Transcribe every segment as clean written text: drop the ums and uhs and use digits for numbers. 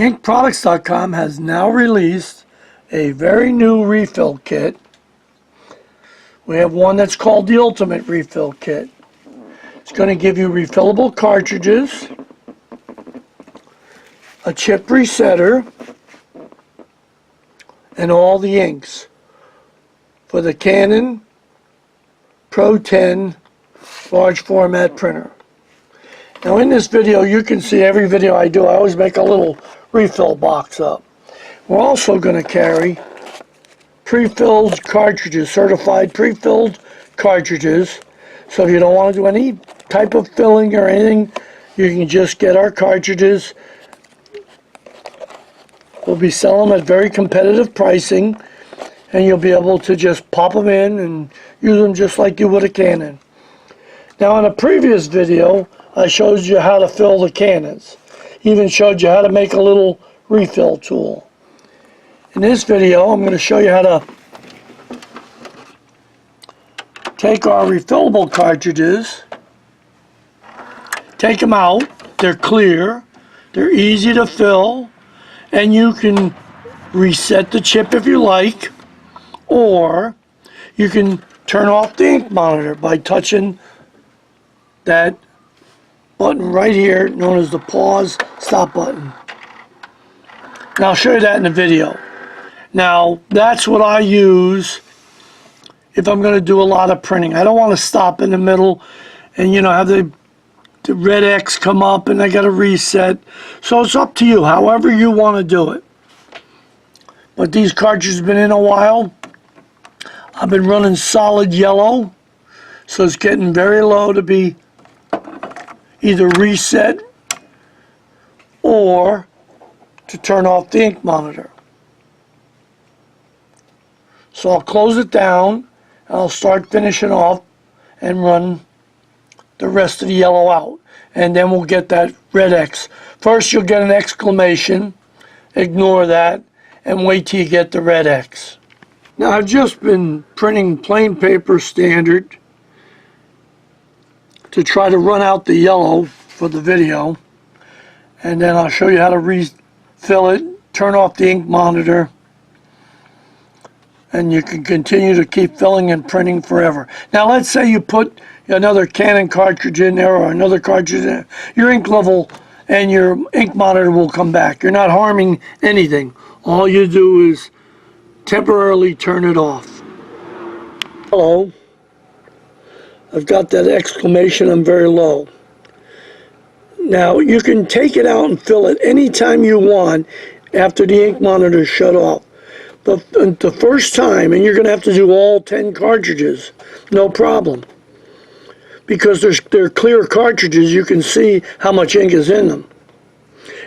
inkproducts.com has now released a very new refill kit. We have one that's called the Ultimate Refill Kit. It's going to give you refillable cartridges, a chip resetter, and all the inks for the Canon Pro 10 large format printer. Now in this video, you can see every video I do, I always make a little refill box up. We're also going to carry pre-filled cartridges, certified pre-filled cartridges. So if you don't want to do any type of filling or anything, you can just get our cartridges. We'll be selling them at very competitive pricing, and you'll be able to just pop them in and use them just like you would a Canon. Now in a previous video, I showed you how to fill the Canons. Even showed you how to make a little refill tool. In this video, I'm going to show you how to take our refillable cartridges, take them out. They're clear, they're easy to fill, and you can reset the chip if you like, or you can turn off the ink monitor by touching that button right here known as the pause stop button. And I'll show you that in the video. Now that's what I use if I'm going to do a lot of printing. I don't want to stop in the middle and have the red X come up and I got to reset. So it's up to you, however you want to do it. But these cartridges have been in a while. I've been running solid yellow, so it's getting very low to be either reset or to turn off the ink monitor. So I'll close it down and I'll start finishing off and run the rest of the yellow out, and then we'll get that red X. First you'll get an exclamation, ignore that, and wait till you get the red X. Now I've just been printing plain paper standard to try to run out the yellow for the video, and then I'll show you how to refill it, turn off the ink monitor, and you can continue to keep filling and printing forever. Now let's say you put another Canon cartridge in there or another cartridge in there. Your ink level and your ink monitor will come back. You're not harming anything. All you do is temporarily turn it off. Hello. I've got that exclamation, I'm very low. Now you can take it out and fill it anytime you want after the ink monitor is shut off. But the first time, and you're going to have to do all 10 cartridges, no problem. Because they're clear cartridges, you can see how much ink is in them.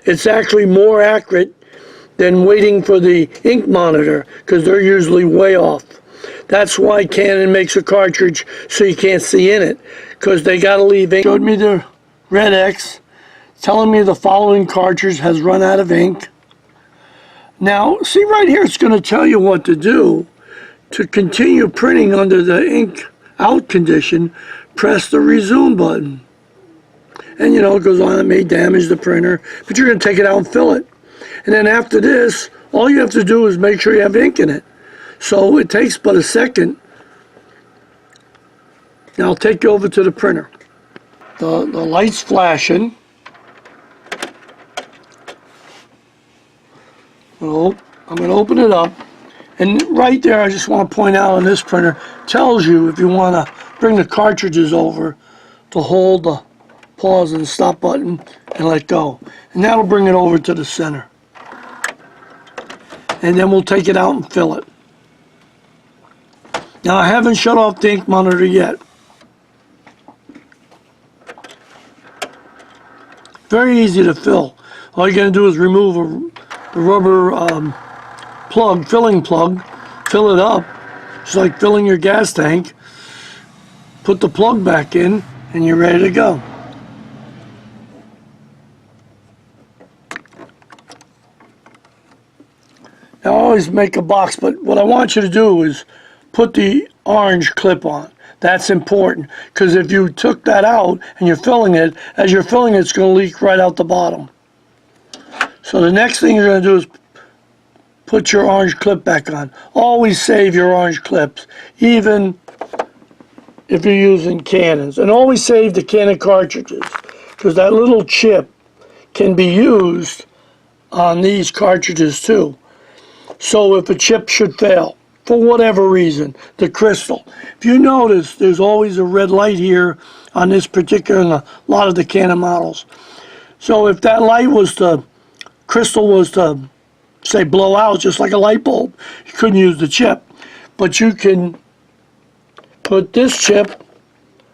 It's actually more accurate than waiting for the ink monitor, because they're usually way off. That's why Canon makes a cartridge so you can't see in it, because they got to leave ink. Showed me the red X, telling me the following cartridge has run out of ink. Now, see right here, it's going to tell you what to do. To continue printing under the ink out condition, press the resume button. And it goes on, it may damage the printer, but you're going to take it out and fill it. And then after this, all you have to do is make sure you have ink in it. So it takes but a second. Now I'll take you over to the printer. The light's flashing. Well, I'm going to open it up. And right there, I just want to point out on this printer, tells you if you want to bring the cartridges over to hold the pause and stop button and let go. And that'll bring it over to the center. And then we'll take it out and fill it. Now I haven't shut off the ink monitor yet. Very easy to fill. All you're going to do is remove the rubber filling plug, fill it up, just like filling your gas tank, put the plug back in, and you're ready to go. Now I always make a box, but what I want you to do is put the orange clip on. That's important, because if you took that out and you're filling it, as you're filling it, it's going to leak right out the bottom. So the next thing you're going to do is put your orange clip back on. Always save your orange clips, even if you're using Canons. And always save the Canon cartridges, because that little chip can be used on these cartridges too. So if a chip should fail, for whatever reason, the crystal. If you notice, there's always a red light here on this particular, a lot of the Canon models. So if that light was to, crystal was to, say, blow out just like a light bulb, you couldn't use the chip. But you can put this chip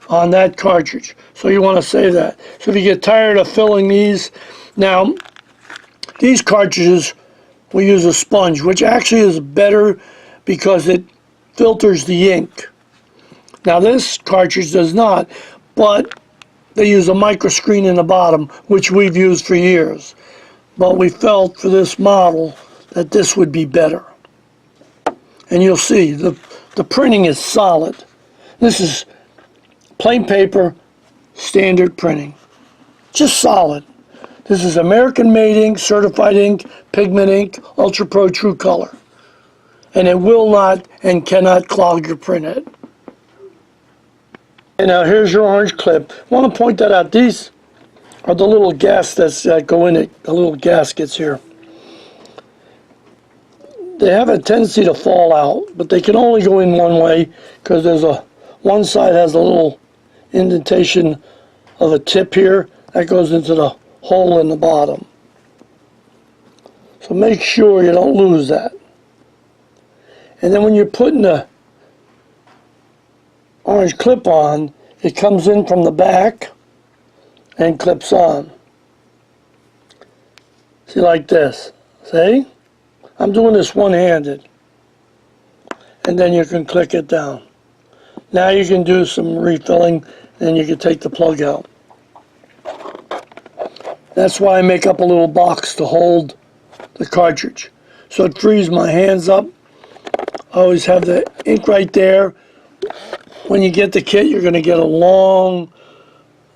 on that cartridge. So you want to save that. So if you get tired of filling these, now these cartridges, we use a sponge, which actually is better because it filters the ink. Now this cartridge does not, but they use a micro screen in the bottom, which we've used for years. But we felt for this model that this would be better. And you'll see, the printing is solid. This is plain paper, standard printing. Just solid. This is American-made ink, certified ink, pigment ink, Ultra Pro True Color. And it will not and cannot clog your printhead. And now here's your orange clip. I want to point that out. These are the little gaskets that go in it, the little gaskets here. They have a tendency to fall out, but they can only go in one way because there's one side has a little indentation of a tip here that goes into the hole in the bottom. So make sure you don't lose that. And then when you're putting the orange clip on, it comes in from the back and clips on. See, like this. See? I'm doing this one-handed. And then you can click it down. Now you can do some refilling, and you can take the plug out. That's why I make up a little box to hold the cartridge. So it frees my hands up. I always have the ink right there. When you get the kit, you're going to get a long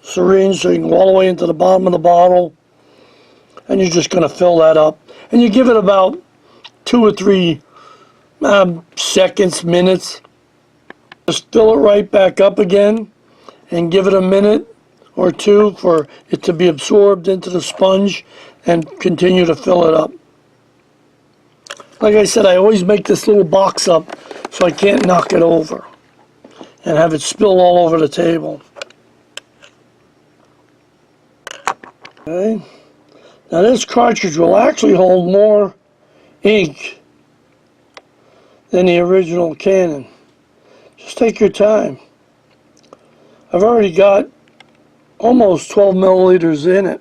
syringe so you can go all the way into the bottom of the bottle. And you're just going to fill that up. And you give it about 2 or 3 seconds, minutes. Just fill it right back up again and give it a minute or 2 for it to be absorbed into the sponge and continue to fill it up. Like I said, I always make this little box up so I can't knock it over and have it spill all over the table. Okay. Now this cartridge will actually hold more ink than the original Canon. Just take your time. I've already got almost 12 milliliters in it.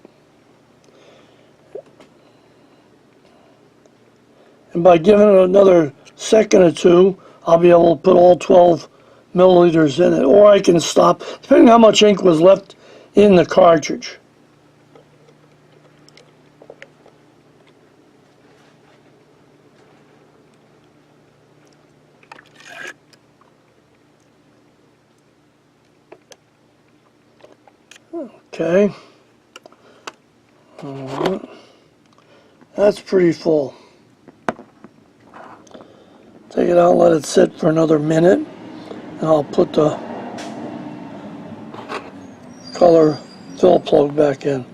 And by giving it another second or 2, I'll be able to put all 12 milliliters in it. Or I can stop, depending on how much ink was left in the cartridge. Okay. That's pretty full. Take it out, let it sit for another minute, and I'll put the color fill plug back in.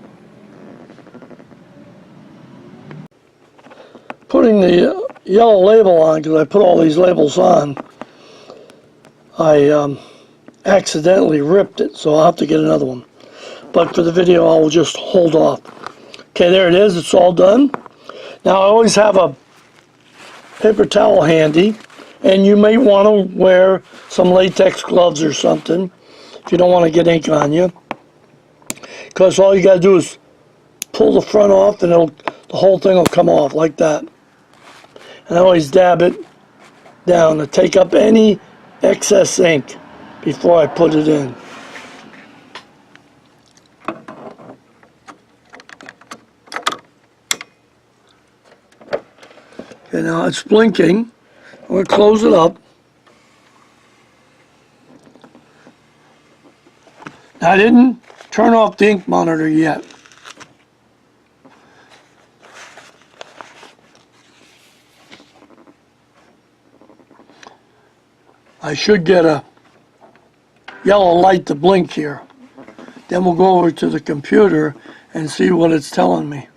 Putting the yellow label on, because I put all these labels on, I accidentally ripped it, so I'll have to get another one. But for the video, I'll just hold off. Okay, there it is. It's all done. Now, I always have a paper towel handy, and you may want to wear some latex gloves or something if you don't want to get ink on you. Because all you got to do is pull the front off, and the whole thing will come off like that. And I always dab it down to take up any excess ink before I put it in. Okay, now it's blinking. I'm going to close it up. Now, I didn't turn off the ink monitor yet. I should get a yellow light to blink here. Then we'll go over to the computer and see what it's telling me.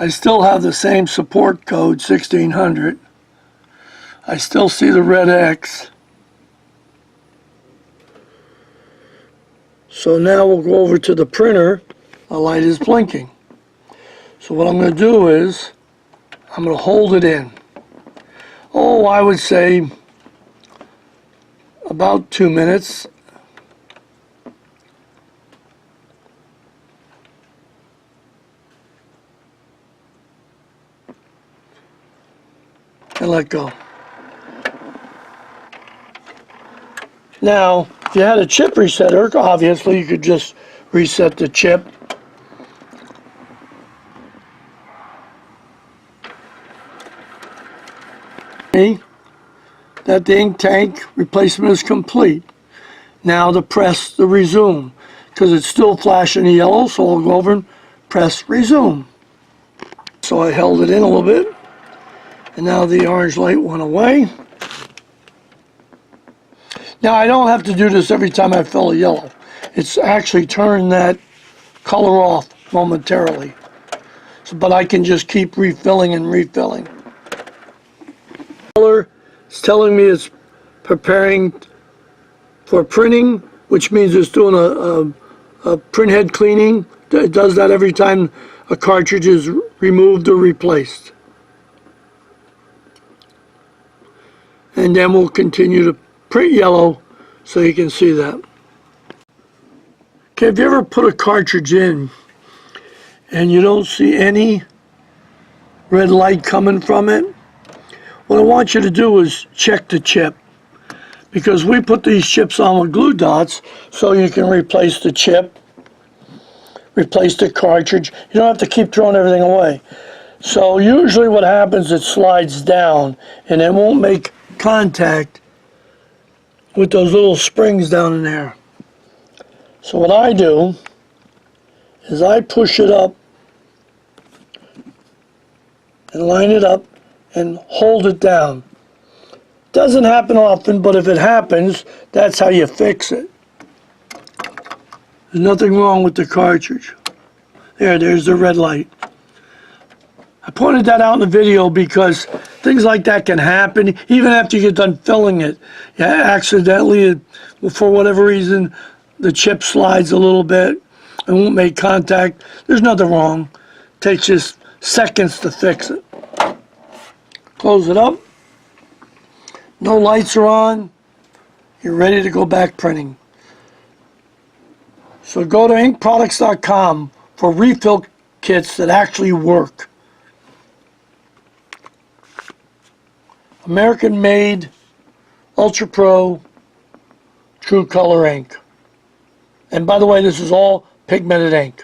I still have the same support code, 1600. I still see the red X. So now we'll go over to the printer. The light is blinking. So what I'm going to do is, I'm going to hold it in. Oh, I would say about 2 minutes. And let go. Now, if you had a chip resetter, obviously you could just reset the chip. That the ink tank replacement is complete. Now to press the resume, because it's still flashing yellow, so I'll go over and press resume. So I held it in a little bit, and now the orange light went away. Now I don't have to do this every time I fill a yellow. It's actually turned that color off momentarily. So, but I can just keep refilling and refilling. Color is telling me it's preparing for printing, which means it's doing a print head cleaning. It does that every time a cartridge is removed or replaced. And then we'll continue to print yellow so you can see that. Okay, if you ever put a cartridge in and you don't see any red light coming from it, what I want you to do is check the chip, because we put these chips on with glue dots so you can replace the chip, replace the cartridge. You don't have to keep throwing everything away. So usually what happens, it slides down and it won't make contact with those little springs down in there. So what I do is I push it up and line it up and hold it down. Doesn't happen often, but if it happens, that's how you fix it. There's nothing wrong with the cartridge. There's the red light. I pointed that out in the video because things like that can happen even after you get done filling it. You accidentally, for whatever reason, the chip slides a little bit and won't make contact. There's nothing wrong. It takes just seconds to fix it. Close it up. No lights are on. You're ready to go back printing. So go to inkproducts.com for refill kits that actually work. American made, Ultra Pro, True Color ink. And by the way, this is all pigmented ink.